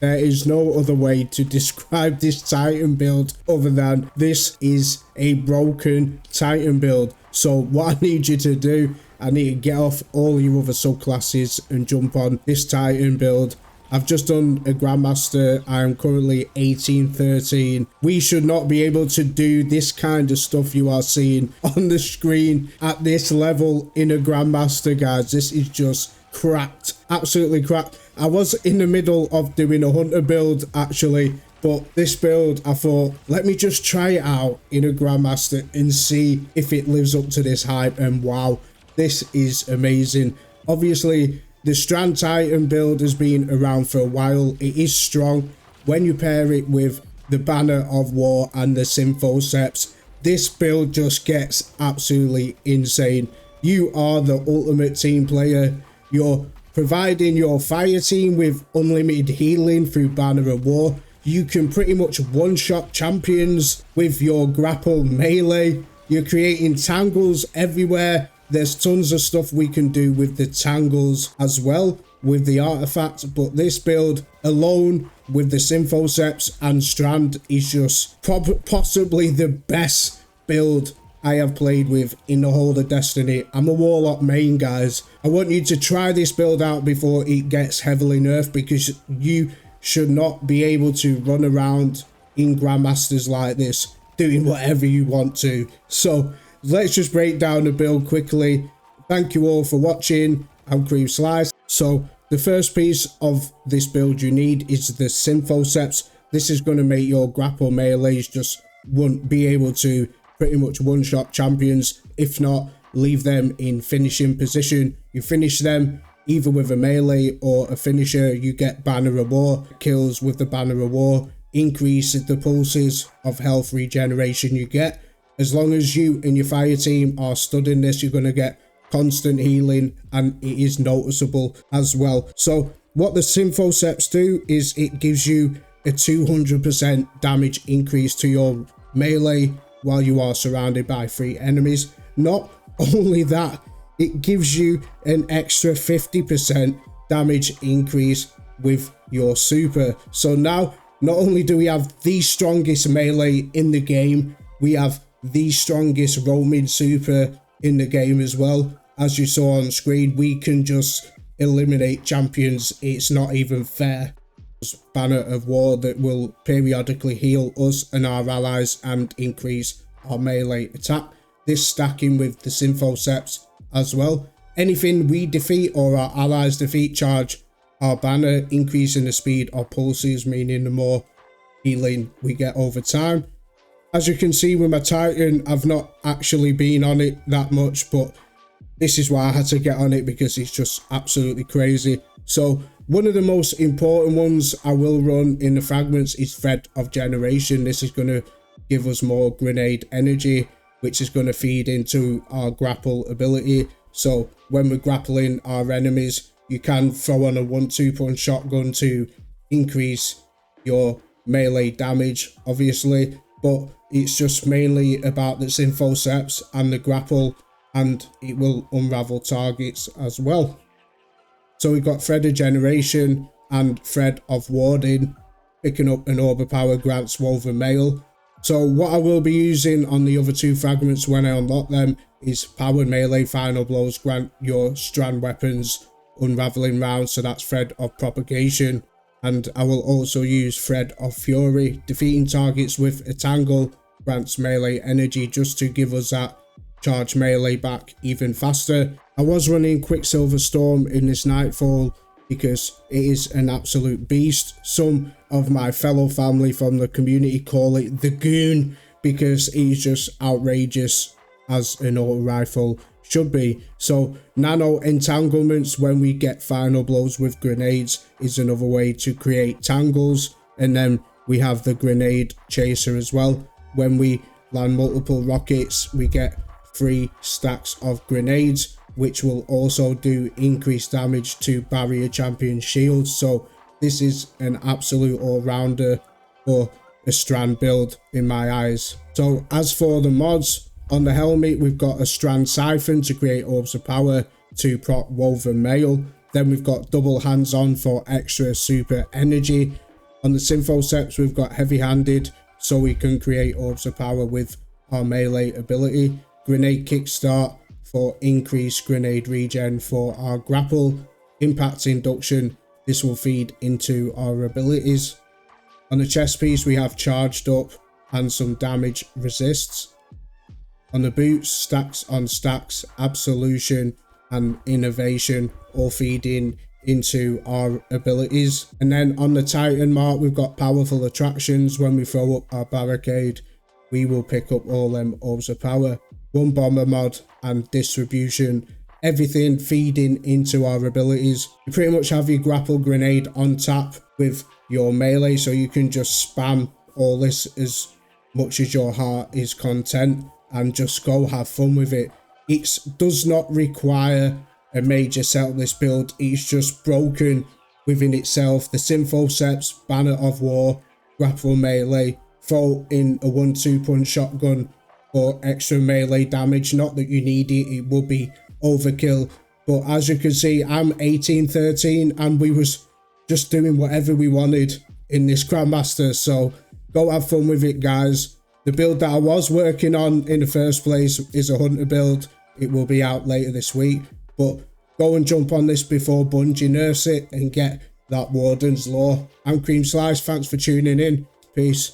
There is no other way to describe this Titan build other than this is a broken Titan build. So what I need you to do, I need to get off all your other subclasses and jump on this Titan build. I've just done a Grandmaster. I am currently 18-13. We should not be able to do this kind of stuff you are seeing on the screen at this level in a Grandmaster, guys. This is just cracked, absolutely cracked. I was in the middle of doing a hunter build actually, but this build I thought, let me just try it out in a Grandmaster and see if it lives up to this hype. And wow, this is amazing. Obviously the Strand Titan build has been around for a while. It is strong. When you pair it with the Banner of War and the Synthoceps, this build just gets absolutely insane. You are the ultimate team player. You're providing your fire team with unlimited healing through Banner of War. You can pretty much one-shot champions with your grapple melee. You're creating tangles everywhere. There's tons of stuff we can do with the tangles as well with the artifacts, but this build alone with the Synthoceps and Strand is just possibly the best build I have played with in the whole of Destiny. I'm a Warlock main, guys. I want you to try this build out before it gets heavily nerfed, because you should not be able to run around in Grandmasters like this doing whatever you want to. So let's just break down the build quickly. Thank you all for watching. I'm creamslice. So the first piece of this build you need is the Synthoceps. This is going to make your grapple melees just won't be able to pretty much one-shot champions. If not, leave them in finishing position. You finish them either with a melee or a finisher. You get Banner of War. Kills with the Banner of War increase the pulses of health regeneration you get. As long as you and your fire team are studying this, you're going to get constant healing, and it is noticeable as well. So what the Synthoceps do is it gives you a 200% damage increase to your melee while you are surrounded by 3 enemies. Not only that, it gives you an extra 50% damage increase with your super. So now, not only do we have the strongest melee in the game, we have the strongest roaming super in the game as well. As you saw on screen, we can just eliminate champions. It's not even fair. Banner of War that will periodically heal us and our allies and increase our melee attack. This stacking with the Synthoceps as well. Anything we defeat or our allies defeat charge our banner, increasing the speed of pulses, meaning the more healing we get over time. As you can see with my Titan, I've not actually been on it that much, but this is why I had to get on it, because it's just absolutely crazy. So one of the most important ones I will run in the fragments is Thread of Generation. This is going to give us more grenade energy, which is going to feed into our grapple ability. So when we're grappling our enemies, you can throw on a 1-2 punch shotgun to increase your melee damage, obviously, but it's just mainly about the Synthoceps and the grapple, and it will unravel targets as well. So we've got Thread of Generation and Thread of Warding. Picking up an overpower grants Woven Mail. So what I will be using on the other 2 fragments when I unlock them is Powered Melee Final Blows grant your Strand weapons unraveling rounds, so that's Thread of Propagation. And I will also use Thread of Fury. Defeating targets with a Tangle grants melee energy, just to give us that charge melee back even faster. I was running Quicksilver Storm in this Nightfall because it is an absolute beast. Some of my fellow family from the community call it the Goon because it is just outrageous, as an auto rifle should be. So nano entanglements when we get final blows with grenades is another way to create tangles. And then we have the grenade chaser as well. When we land multiple rockets, we get 3 stacks of grenades, which will also do increased damage to barrier champion shields. So this is an absolute all-rounder for a Strand build in my eyes. So as for the mods, on the helmet we've got a Strand Siphon to create orbs of power to proc Woven Mail. Then we've got double hands-on for extra super energy. On the Synthoceps, we've got heavy-handed, so we can create orbs of power with our melee ability. Grenade kickstart for increased grenade regen for our grapple. Impact induction, this will feed into our abilities. On the chest piece, we have charged up and some damage resists. On the boots, stacks on stacks, absolution and innovation all feeding into our abilities. And then on the Titan mark, we've got powerful attractions. When we throw up our barricade, we will pick up all them orbs of power. One bomber mod and distribution, everything feeding into our abilities. You pretty much have your grapple grenade on tap with your melee, so you can just spam all this as much as your heart is content and just go have fun with it. It does not require a major setup, this build. It's just broken within itself. The Synthoceps, Banner of War, grapple melee, throw in a 1-2 punch shotgun for extra melee damage. Not that you need it, it would be overkill, but as you can see, I'm 18-13 and we was just doing whatever we wanted in this Grandmaster, so go have fun with it, guys. The build that I was working on in the first place is a hunter build. It will be out later this week, but go and jump on this before Bungie nerfs it and get that Warden's Law. I'm creamslice, thanks for tuning in, peace.